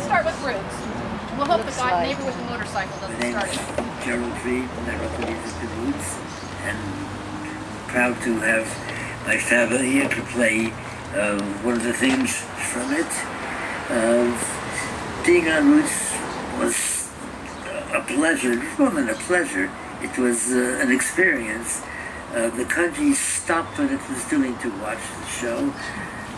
start with Roots. We'll hope the guy, neighbor with the motorcycle doesn't start it. Gerald Fried, and I wrote the music to Roots, and proud to have my family here to play one of the themes from it. Being on Roots was a pleasure. It was more than a pleasure. It was an experience. The country stopped what it was doing to watch the show.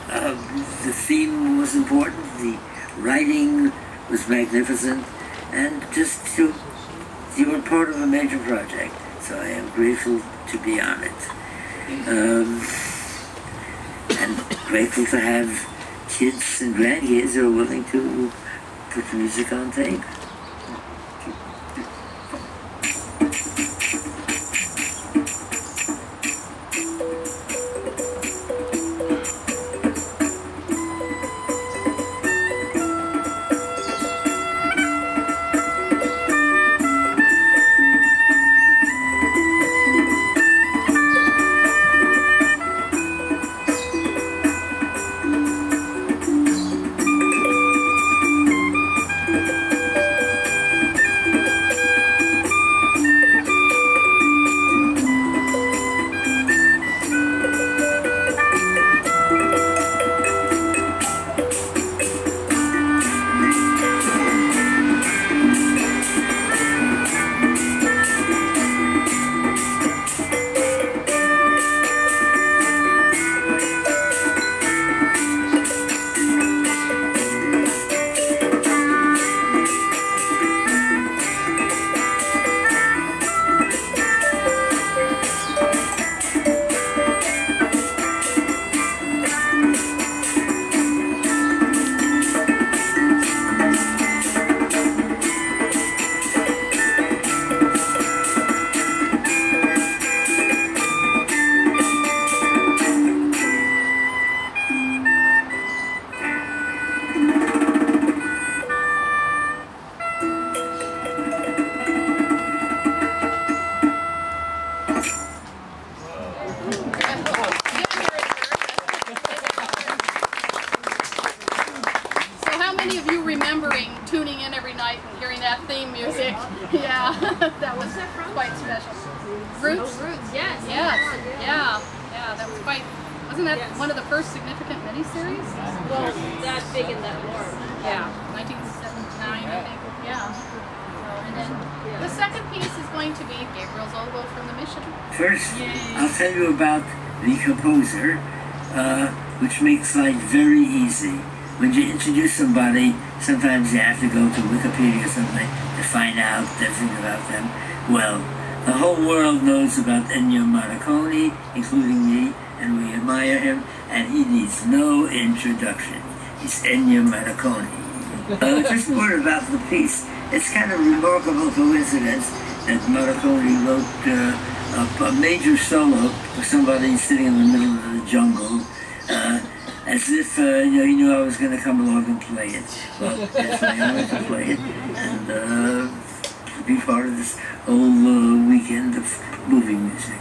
The theme was important. The writing was magnificent, and just you were part of a major project. So I am grateful to be on it, and grateful to have kids and grandkids who are willing to put the music on tape. Tuning in every night and hearing that theme music. Yeah, that was quite special. Roots? Oh, Roots, yes. Yes, yeah, that was quite, wasn't that one of the first significant miniseries? Well, that big and that large. Yeah, 1979, I think, yeah. And then the second piece is going to be Gabriel's Oboe from the Mission. First, I'll tell you about the composer, which makes life very easy. When you introduce somebody, sometimes you have to go to Wikipedia or something to find out everything about them. Well, the whole world knows about Ennio Morricone, including me, and we admire him, and he needs no introduction. He's Ennio Morricone. Just a word about the piece. It's kind of a remarkable coincidence that Morricone wrote a major solo for somebody sitting in the middle of the jungle, as if he knew I was going to come along and play it. Well, yes, I wanted to play it, and be part of this whole weekend of movie music.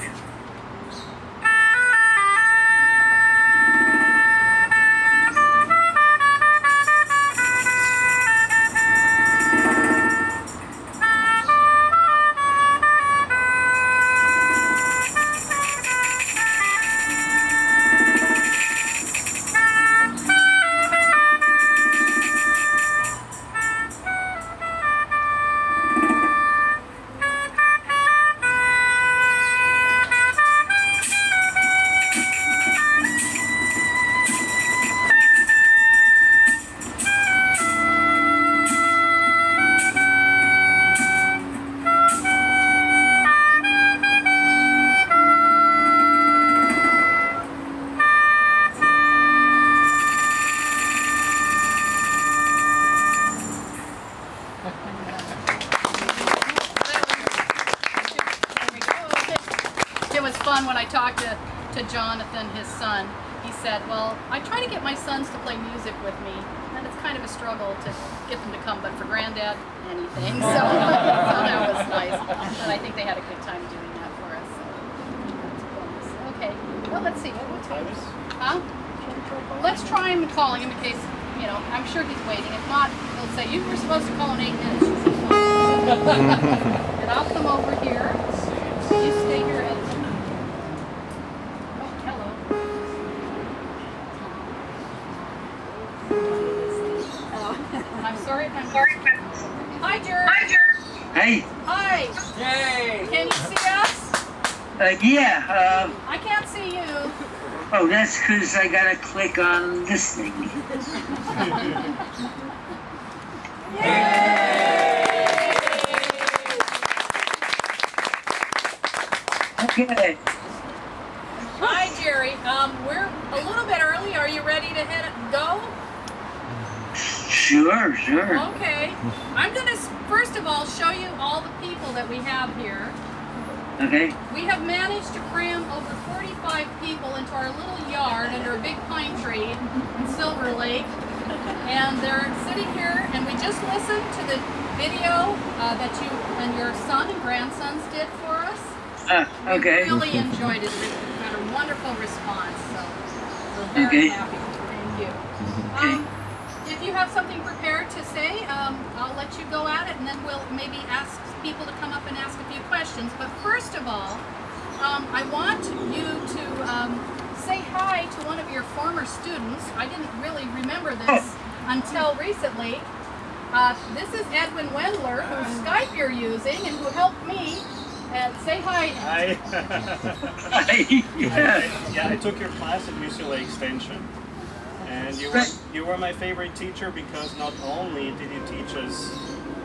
It was fun when I talked to Jonathan, his son. He said, well, I try to get my sons to play music with me, and it's kind of a struggle to get them to come, but for Granddad, anything. So, so that was nice. And I think they had a good time doing that for us. So that's a bonus. Okay, well, let's see. What time is it? Huh? Let's try him calling him in case you know, I'm sure he's waiting. If not, he'll say, you were supposed to call in 8 minutes. And I'll come over here. You stay here at... Oh, hello. I'm sorry. Hi, Jared. Hey. Hi. Yay! Can you see us? Yeah. I can't see you. Oh, that's because I gotta click on this thing. Okay. Hi, Jerry. We're a little bit early. Are you ready to go? Sure. Okay. I'm going to, first of all, show you all the people that we have here. Okay. We have managed to cram over 45 people into our little yard under a big pine tree in Silver Lake. And they're sitting here, and we just listened to the video that you and your son and grandsons did for us. Okay. We really enjoyed it. We got a wonderful response, so we're very happy. Thank you. If you have something prepared to say, I'll let you go at it, and then we'll maybe ask people to come up and ask a few questions. But first of all, I want you to say hi to one of your former students. I didn't really remember this until recently. This is Edwin Wendler, whose Skype you're using, and who helped me. Say hi. Hi. Hi. Yeah, I took your class at UCLA Extension. And you were my favorite teacher because not only did you teach us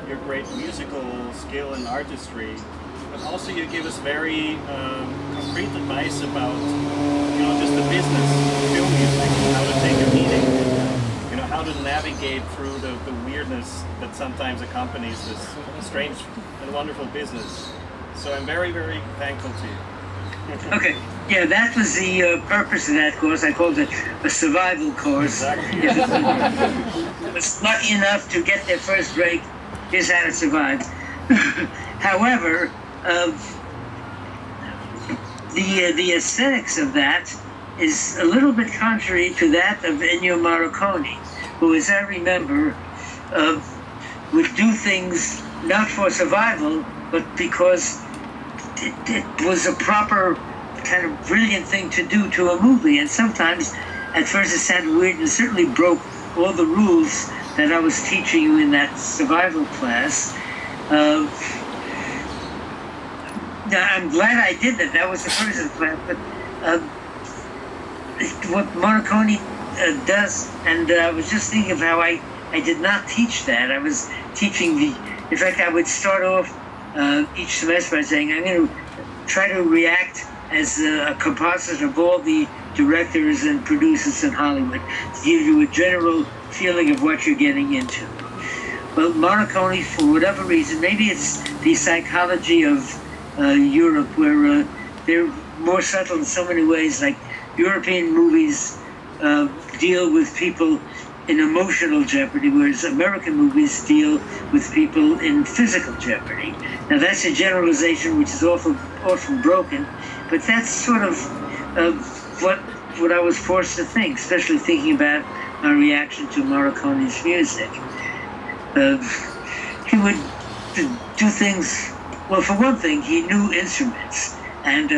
your great musical skill and artistry, but also you give us very concrete advice about, you know, just the business of film music, how to take a meeting, you know, how to navigate through the weirdness that sometimes accompanies this strange and wonderful business. So I'm very, very thankful to you. Okay. Yeah, that was the purpose of that course. I called it a survival course. Exactly. Was lucky enough to get their first break. Here's how to survive. However, the aesthetics of that is a little bit contrary to that of Ennio Morricone, who, as I remember, would do things not for survival, but because it was a proper kind of brilliant thing to do to a movie. And sometimes, at first it sounded weird and certainly broke all the rules that I was teaching you in that survival class. Now, I'm glad I did that. That was the first of the class. But what Morricone does, and I was just thinking of how I did not teach that. I was teaching in fact, I would start off each semester by saying, I'm going to try to react as a composite of all the directors and producers in Hollywood to give you a general feeling of what you're getting into. Well, Morricone, for whatever reason, maybe it's the psychology of Europe, where they're more subtle in so many ways. Like European movies deal with people in emotional jeopardy, whereas American movies deal with people in physical jeopardy. Now that's a generalization which is often broken, but that's sort of what I was forced to think, especially thinking about my reaction to Morricone's music. He would do things, well, for one thing, he knew instruments, and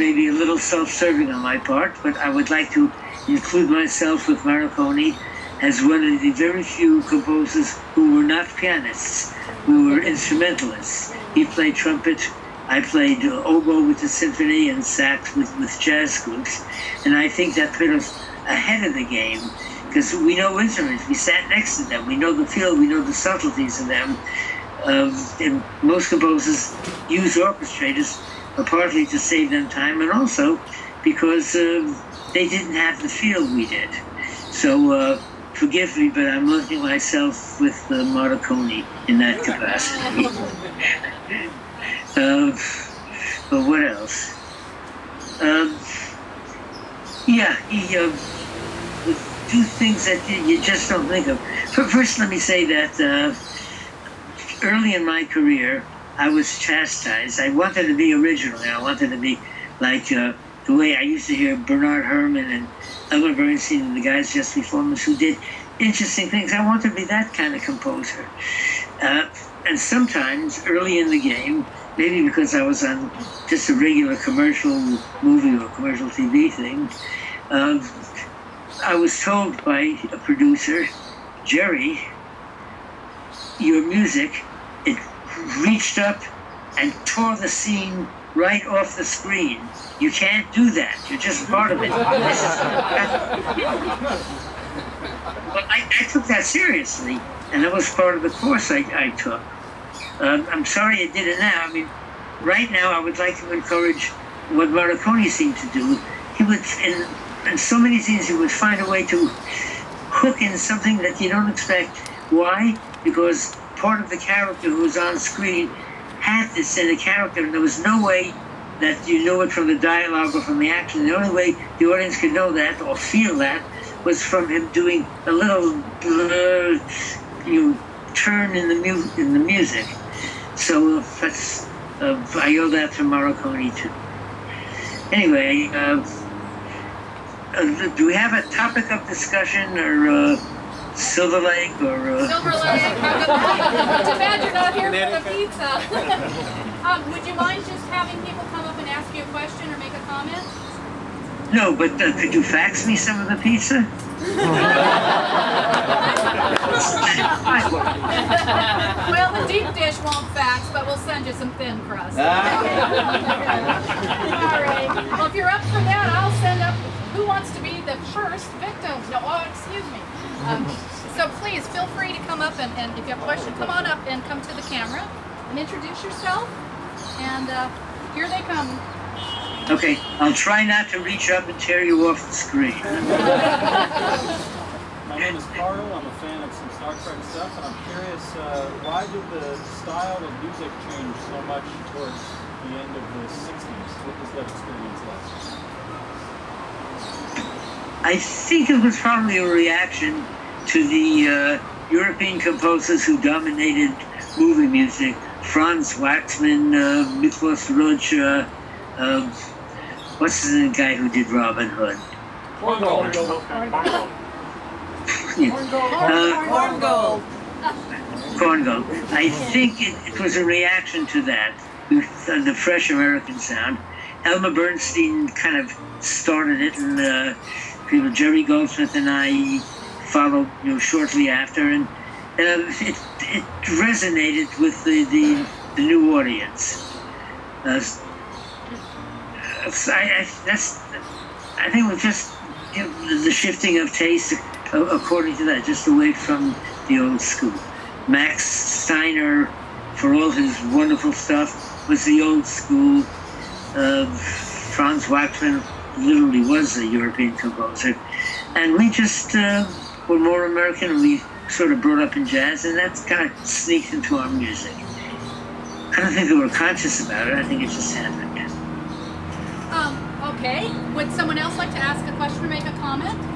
maybe a little self-serving on my part, but I would like to include myself with Morricone as one of the very few composers who were not pianists, who were instrumentalists. He played trumpet, I played oboe with the symphony and sax with jazz groups, and I think that put us ahead of the game, because we know instruments, we sat next to them, we know the feel, we know the subtleties of them. And most composers use orchestrators partly to save them time, and also because they didn't have the feel we did. So forgive me, but I'm looking at myself with Morricone in that capacity. But what else? Yeah, he would do things that you just don't think of. First, let me say that early in my career, I was chastised. I wanted to be original. I wanted to be like the way I used to hear Bernard Herrmann and Elmer Bernstein and the guys just before us who did interesting things. I wanted to be that kind of composer. And sometimes, early in the game, maybe because I was on just a regular commercial movie or commercial TV thing, I was told by a producer, Jerry, your music, it reached up and tore the scene right off the screen. You can't do that. You're just part of it. But I took that seriously, and that was part of the course I took. I'm sorry I did it now. I mean, right now I would like to encourage what Morricone seemed to do. He would, in so many things, he would find a way to hook in something that you don't expect. Why? Because part of the character who was on screen had this in a character, and there was no way that you know it from the dialogue or from the action. The only way the audience could know that or feel that was from him doing a little turn in the music. So that's I owe that to Morricone too. Anyway, do we have a topic of discussion or Silver Lake or? Silver Lake. Too bad you're not here for the pizza. Would you mind just having people come up and ask you a question or make a comment? No, but could you fax me some of the pizza? Well, the deep dish won't fax, but we'll send you some thin crust. All right. Well, if you're up for that, I'll send up who wants to be the first victim. No, oh, excuse me. So please, feel free to come up and if you have a question, come on up and come to the camera and introduce yourself. And here they come. Okay, I'll try not to reach up and tear you off the screen. My name is Carl. I'm a fan of some Star Trek stuff, and I'm curious, why did the style of music change so much towards the end of the 60s? What was that experience like? I think it was probably a reaction to the European composers who dominated movie music. Franz Waxman, Miklos Rocha, what's the guy who did Robin Hood? Korngold. I think it was a reaction to that, the fresh American sound. Elmer Bernstein kind of started it, and Jerry Goldsmith and I followed, shortly after, and it resonated with the new audience. I think it was just the shifting of taste according to that, just away from the old school. Max Steiner, for all his wonderful stuff, was the old school. Franz Waxman literally was a European composer. And we just were more American, and we sort of brought up in jazz, and that's kind of sneaked into our music. I don't think we were conscious about it. I think it just happened. Okay. Would someone else like to ask a question or make a comment? No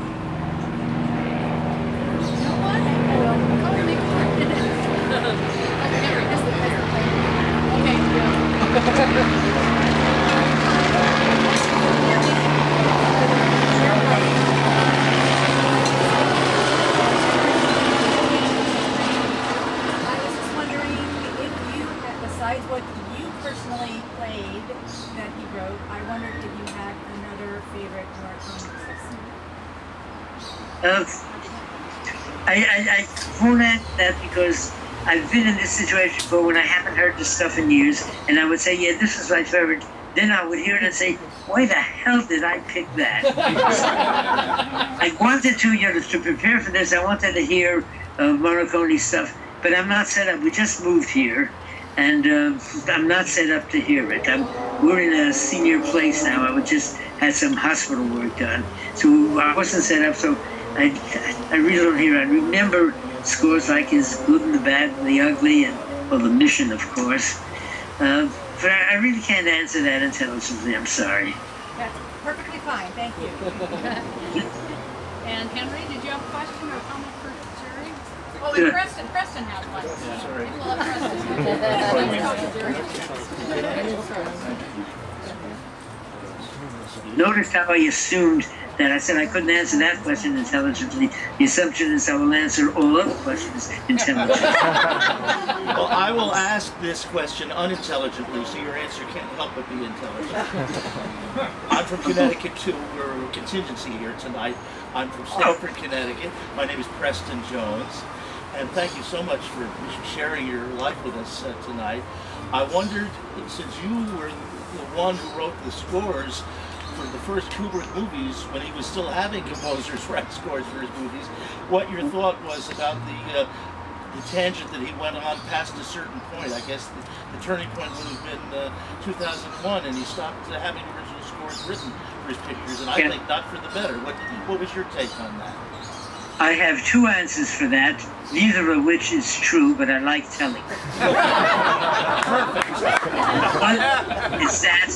one? Come and make a comment. Besides what you personally played that he wrote, I wondered if you had another favorite Morricone piece. I won't add that because I've been in this situation before when I haven't heard this stuff in years, and I would say, yeah, this is my favorite. Then I would hear it and say, why the hell did I pick that? I wanted to prepare for this. I wanted to hear Morricone stuff, but I'm not set up. We just moved here. And I'm not set up to hear it. We're in a senior place now. I just had some hospital work done. So I wasn't set up, so I really don't hear it. I remember scores like his Good and the Bad and the Ugly, and, well, The Mission, of course. But I really can't answer that intelligently. I'm sorry. That's perfectly fine. Thank you. And Henry, did you have a question or a comment for Jerry? Oh, and Preston has one. Yeah, sorry. Maybe we'll have Preston. Please talk to Jerry. Notice how I assumed that I said I couldn't answer that question intelligently. The assumption is I will answer all other questions intelligently. Well, I will ask this question unintelligently, so your answer can't help but be intelligent. I'm from Connecticut, too. We're a contingency here tonight. I'm from Stamford, Connecticut. My name is Preston Jones. And thank you so much for sharing your life with us tonight. I wondered, since you were the one who wrote the scores for the first Kubrick movies, when he was still having composers write scores for his movies, what your thought was about the tangent that he went on past a certain point. I guess the turning point would have been 2001, and he stopped having original scores written for his pictures, and I think not for the better. What was your take on that? I have two answers for that, neither of which is true, but I like telling. One is that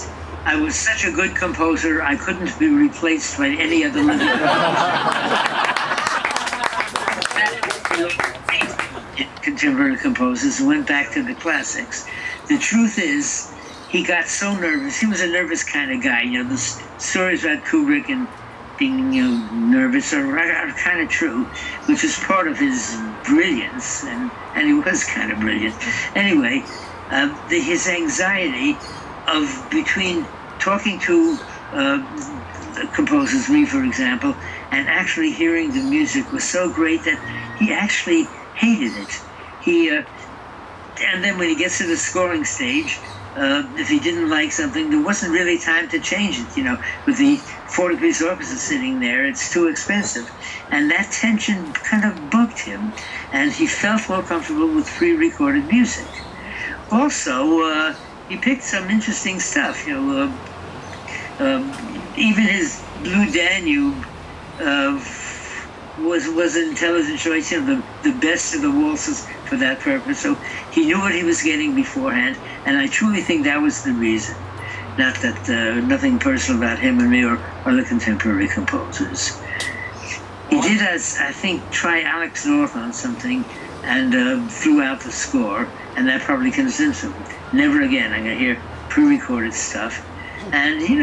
I was such a good composer, I couldn't be replaced by any other living contemporary composers, went back to the classics. The truth is, he got so nervous. He was a nervous kind of guy. You know, the stories about Kubrick and being, nervous are kind of true, which is part of his brilliance, and he was kind of brilliant. Anyway, his anxiety of between talking to composers, me for example, and actually hearing the music was so great that he actually hated it. And then when he gets to the scoring stage, if he didn't like something, there wasn't really time to change it. With the 40-piece orchestra sitting there, it's too expensive. And that tension kind of bugged him, and he felt more comfortable with pre-recorded music. Also, he picked some interesting stuff. Even his Blue Danube was an intelligent choice. The best of the waltzes for that purpose. So he knew what he was getting beforehand, and I truly think that was the reason. Not that nothing personal about him and me or other contemporary composers. He did, I think, try Alex North on something and threw out the score, and that probably convinced him. Never again. I'm going to hear pre-recorded stuff. And, he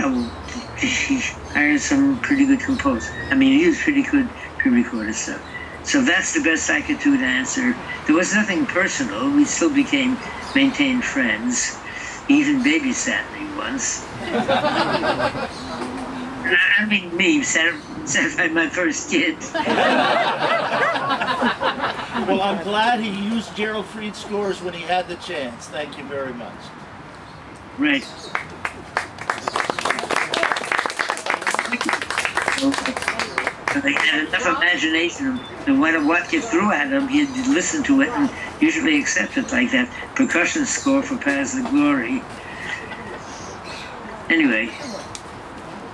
hired some pretty good composers. I mean, he used pretty good pre-recorded stuff. So that's the best I could do to answer. There was nothing personal. We still maintained friends. He even babysat me once. I mean, me, sat by my first kid. Well, I'm glad he used Gerald Fried scores when he had the chance. Thank you very much. Right. They had enough imagination, no matter what you threw at him, he'd listen to it and usually accept it, like that percussion score for Paths of Glory. Anyway.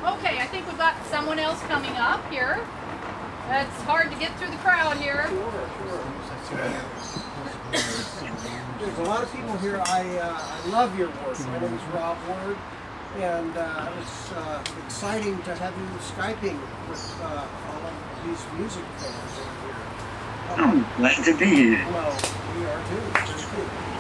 Okay, I think we've got someone else coming up here. It's hard to get through the crowd here. There's a lot of people here. I love your work. My name is Rob Ward, and it's exciting to have you Skyping with all of these music fans over here. I'm glad to be here. Well, we are too.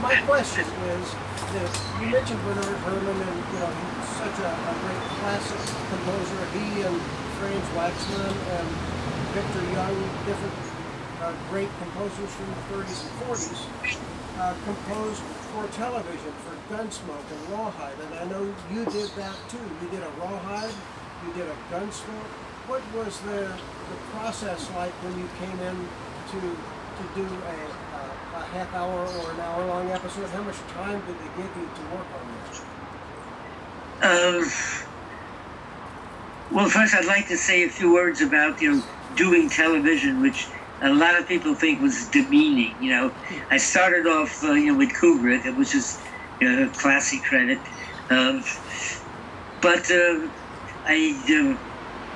My question is that you mentioned Bernard Herrmann, and he's such a great classic composer. He and Franz Waxman and Victor Young, different great composers from the 30s and 40s, composed for television, for Gunsmoke and Rawhide, and I know you did that too. You did a Rawhide, you did a Gunsmoke. What was the process like when you came in to do a half-hour or an hour-long episode? How much time did they give you to work on this? Well, first I'd like to say a few words about, doing television, which a lot of people think was demeaning. I started off, with Kubrick, which is a classic credit. But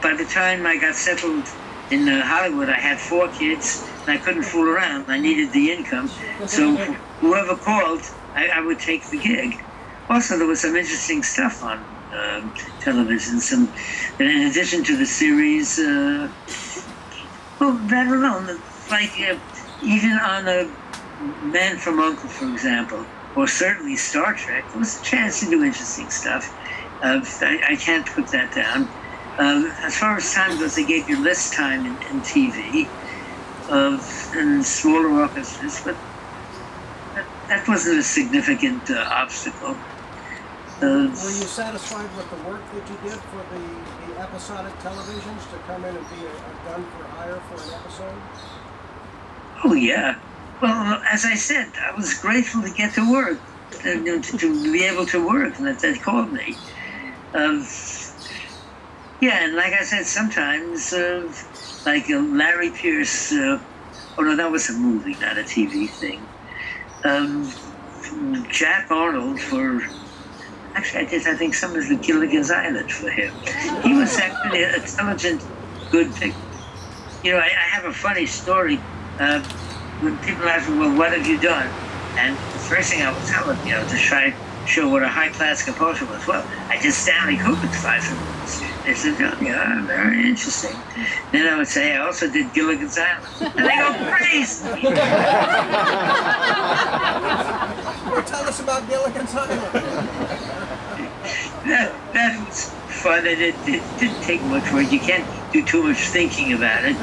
by the time I got settled in Hollywood, I had 4 kids, and I couldn't fool around. I needed the income. So whoever called, I would take the gig. Also, there was some interesting stuff on television. And in addition to the series, well, I don't know, like even on a Man from U.N.C.L.E., for example, or certainly Star Trek, there was a chance to do interesting stuff. I can't put that down. As far as time goes, they gave you less time in TV and smaller orchestras, but that wasn't a significant obstacle. Were you satisfied with the work that you did for the episodic televisions to come in and be a gun for hire for an episode? Oh, yeah. Well, as I said, I was grateful to get to work, to be able to work, and that they called me. Yeah, and like I said, sometimes, like Larry Pierce, oh no, that was a movie, not a TV thing. Jack Arnold for, actually I did, I think, some of the Gilligan's Island for him. He was actually an intelligent, good thing. You know, I have a funny story. When people ask me, well, what have you done? And the first thing I would tell them, you know, to try to show what a high-class composer was, well, I did Stanley Kubrick's 5 minutes. They said, oh, yeah, very interesting. Then I would say, I also did Gilligan's Island. And they go crazy. Well, tell us about Gilligan's Island. That was fun, and it didn't take much work. You can't do too much thinking about it.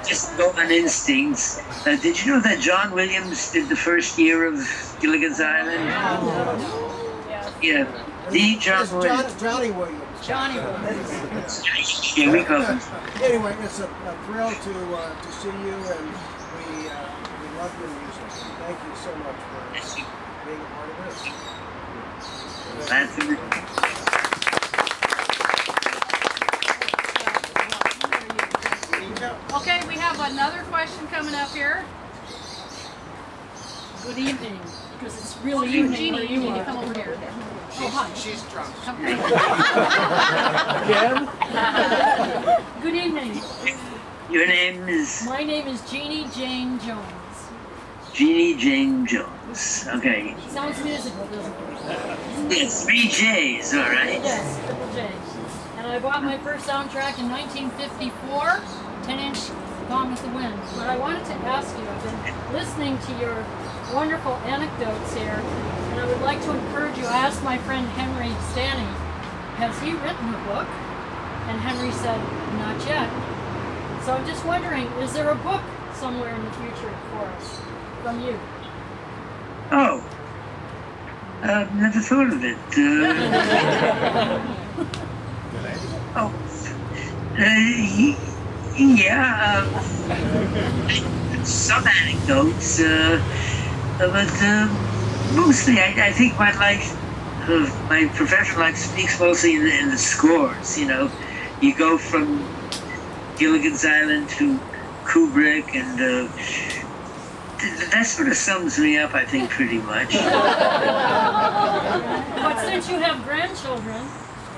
Just go on instincts. Did you know that John Williams did the first year of Gilligan's Island? Yeah, the John Williams. Johnny Williams. Johnny Williams. Yeah, we call him. Anyway, it's a thrill to see you, and we love your music. Thank you so much for being a part of this. Okay, we have another question coming up here. Good evening, because it's really evening Jeannie, where you need you to are. come over here. Oh, hi. She's drunk. Again? Good evening. Your name is? My name is Jeannie Jane Jones. Jeannie Jane Jones. Okay. Sounds musical, doesn't it? It's 3 J's, all right. Yes, triple J. And I bought my first soundtrack in 1954, 10-inch Gone with the Wind. But I wanted to ask you, I've been listening to your wonderful anecdotes here, and I would like to encourage you. I asked my friend Henry Stanny, has he written a book? And Henry said, not yet. So I'm just wondering, is there a book somewhere in the future for us, from you? Oh. I've never thought of it. Yeah, some anecdotes, but mostly I think my life, my professional life speaks mostly in the scores, you know. You go from Gilligan's Island to Kubrick, and that sort of sums me up, I think, pretty much. But since you have grandchildren,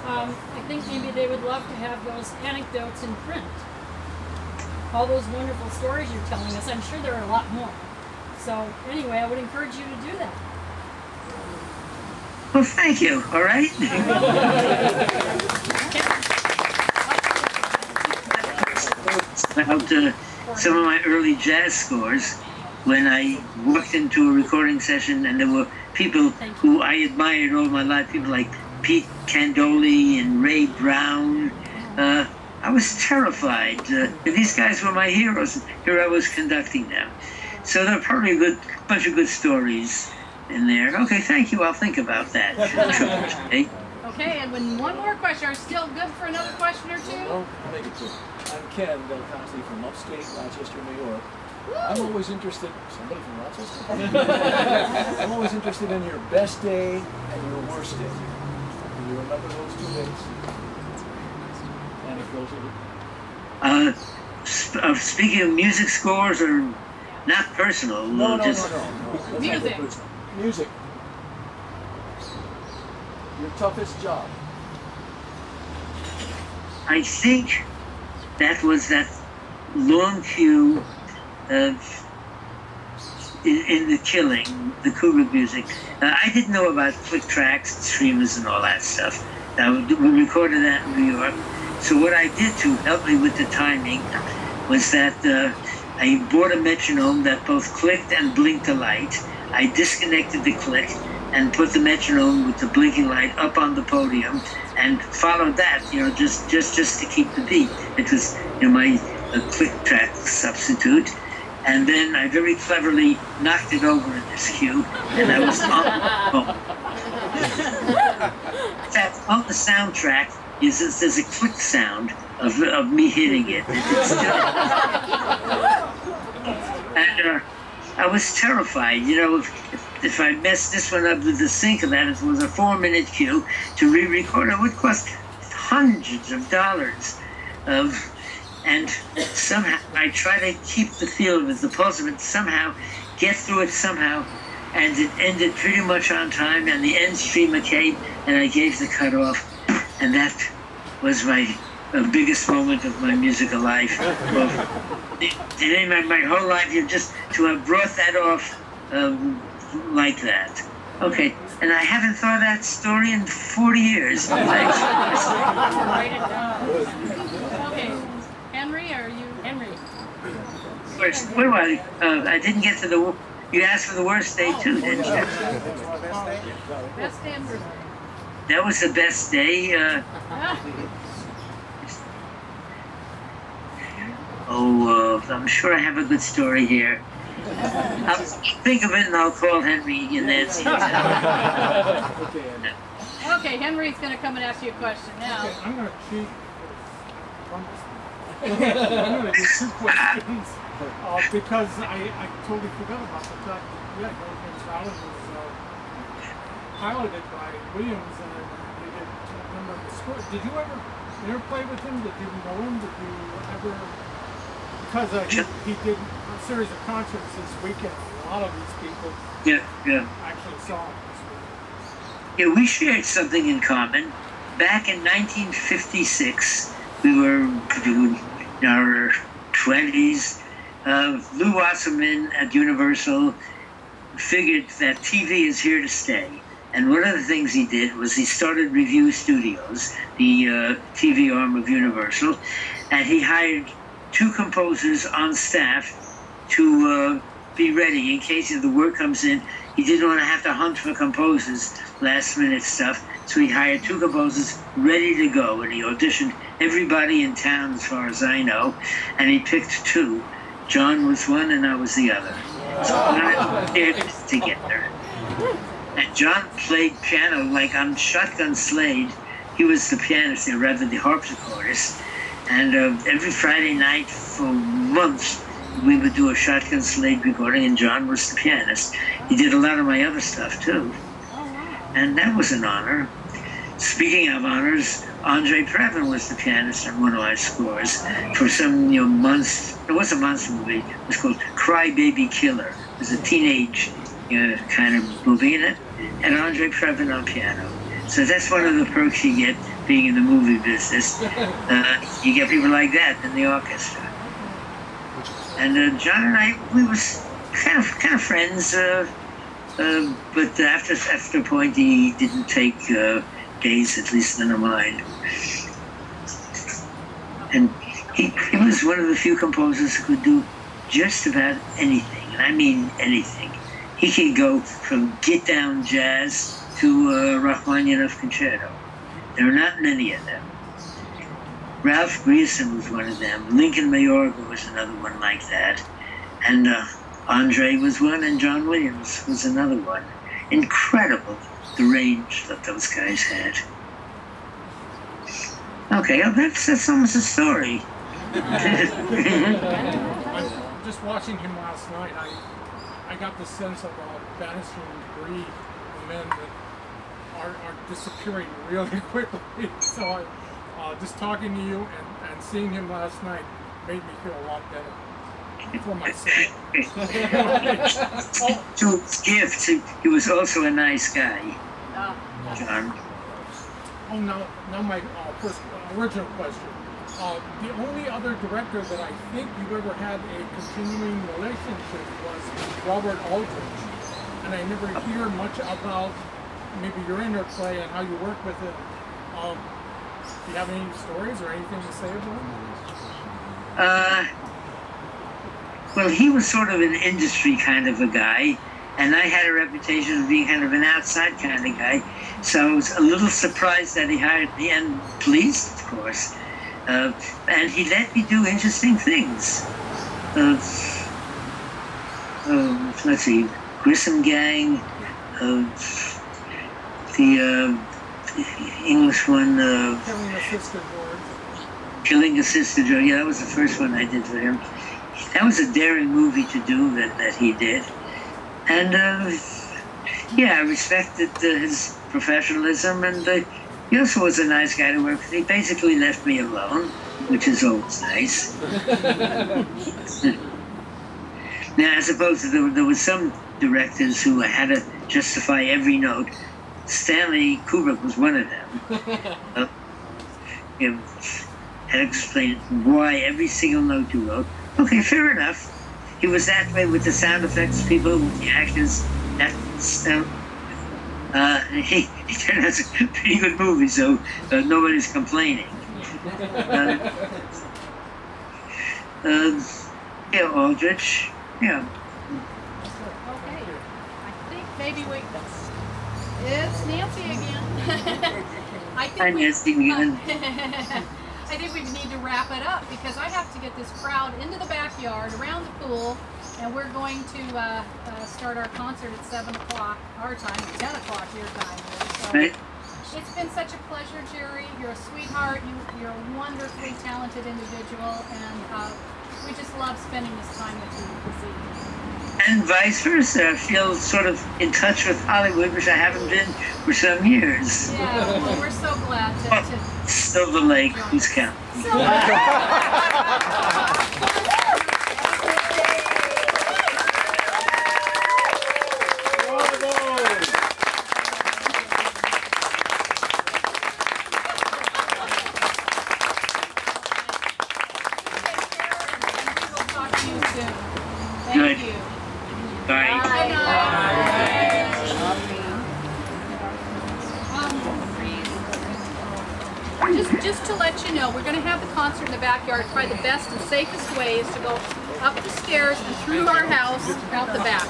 I think maybe they would love to have those anecdotes in print. All those wonderful stories you're telling us, I'm sure there are a lot more. So anyway, I would encourage you to do that. Well, thank you, all right? About some of my early jazz scores, when I walked into a recording session and there were people who I admired all my life, people like Pete Candoli and Ray Brown. I was terrified. These guys were my heroes. Here I was conducting them. So there are probably a bunch of good stories in there. Okay, thank you. I'll think about that. Okay. Okay, and when one more question, are you still good for another question or two? Well, I'll make it two. I'm Ken Del Conte from upstate Rochester, New York. I'm always interested, somebody from Rochester? I'm always interested in your best day and your worst day. Do you remember those 2 days? Anecdotally? Speaking of music scores, or not personal, No. Music. Music. Your toughest job. I think that was that long queue of in The Killing, the Kubrick music. I didn't know about click tracks and streamers and all that stuff. We recorded that in New York. So what I did to help me with the timing was that I bought a metronome that both clicked and blinked a light. I disconnected the click, and put the metronome with the blinking light up on the podium and followed that, just to keep the beat. It was, my click track substitute. And then I very cleverly knocked it over in this cue, and I was in fact, on the soundtrack there's a click sound of me hitting it. It's still, and I was terrified. If I messed this one up with the sync of that, if it was a 4-minute cue to re-record, it would cost hundreds of dollars. And somehow I try to keep the feel of it, the pulse of it, somehow get through it somehow, and it ended pretty much on time, and the end stream came, and I gave the cutoff, and that was my biggest moment of my musical life. Well, my whole life, just to have brought that off like that. Okay, and I haven't thought of that story in 40 years. Thanks. Write it down. Okay, Henry, are you Henry? First, wait a while. I didn't get to the. You asked for the worst day too, didn't you? Best day. That was the best day. I'm sure I have a good story here. I'll think of it and I'll call Henry and Nancy. Okay, Henry's going to come and ask you a question now. Okay, I'm going to cheat. I'm going to do 2 questions because I totally forgot about the fact that Hurricane Salad was piloted by Williams, and they did a number of the score. Did you ever play with him? Did you know him? Did you ever? Because he did a series of concerts this weekend. A lot of these people actually saw him this weekend. Yeah, we shared something in common. Back in 1956, we were in our 20s. Lou Wasserman at Universal figured that TV is here to stay. And one of the things he did was he started Review Studios, the TV arm of Universal, and he hired 2 composers on staff to be ready in case if the work comes in. He didn't want to have to hunt for composers, last-minute stuff, so he hired 2 composers ready to go, and he auditioned everybody in town, as far as I know, and he picked 2. John was one, and I was the other. So we were there together. And John played piano like on Shotgun Slade. He was the pianist, or rather the harpsichordist. And every Friday night for months, we would do a Shotgun Slade recording, and John was the pianist. He did a lot of my other stuff, too. And that was an honor. Speaking of honors, Andre Previn was the pianist on one of my scores for some months. It was a monster movie. It was called Cry Baby Killer. It was a teenage kind of movie in it. And Andre Previn on piano. So that's one of the perks you get being in the movie business. You get people like that in the orchestra. And John and I, we was kind of friends. But after a point, he didn't take days, at least none of mine. And he was one of the few composers who could do just about anything, and I mean anything. He could go from get-down jazz to Rachmaninoff concerto. There are not many of them. Ralph Grierson was one of them. Lincoln Mayorga was another one like that. And Andre was one, and John Williams was another one. Incredible, the range that those guys had. Okay, well, that's almost a story. Just watching him last night, I got the sense of a banishing breed of men that are disappearing really quickly. So just talking to you and seeing him last night made me feel a lot better. For myself. To his gift, he was also a nice guy, John. Oh, now my first original question. The only other director that I think you ever had a continuing relationship was Robert Aldrich, and I never hear much about maybe your interplay and how you work with it. Do you have any stories or anything to say about it? Well, he was sort of an industry kind of a guy, And I had a reputation of being kind of an outside kind of guy, so I was a little surprised that he hired me, and pleased, of course. And he let me do interesting things. Let's see, Grissom Gang, the English one, Killing a Sister George. Killing a Sister George. Yeah, that was the first one I did for him. That was a daring movie to do that he did. And yeah, I respected his professionalism, and he also was a nice guy to work with. He basically left me alone, which is always nice. Now, I suppose there were some directors who had to justify every note. Stanley Kubrick was one of them. Had to explain why every single note you wrote. Okay, fair enough. He was that way with the sound effects people, with the actors. He turned out a pretty good movie, so nobody's complaining. Yeah, Aldrich. Yeah. Okay. I think maybe it's Nancy again. I think we need to wrap it up because I have to get this crowd into the backyard around the pool, and we're going to start our concert at 7 o'clock our time, 10 o'clock your time. So Right. it's been such a pleasure, Jerry. You're a sweetheart. You're a wonderfully talented individual, and we just love spending this time with you this evening. And vice versa. I feel sort of in touch with Hollywood, which I haven't been for some years. Yeah, well, we're so glad to Silver Lake, who's counting? Thank you. Bye. Just to let you know, we're going to have the concert in the backyard. Probably the best and safest way is to go up the stairs and through our house out the back.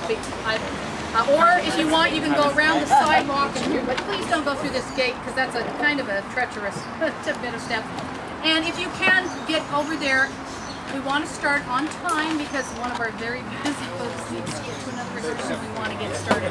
Or if you want, you can go around the sidewalk and through, but please don't go through this gate because that's a kind of a treacherous bit of steps. And if you can get over there, we want to start on time because one of our very busy folks needs to get to another rehearsal. We want to get started.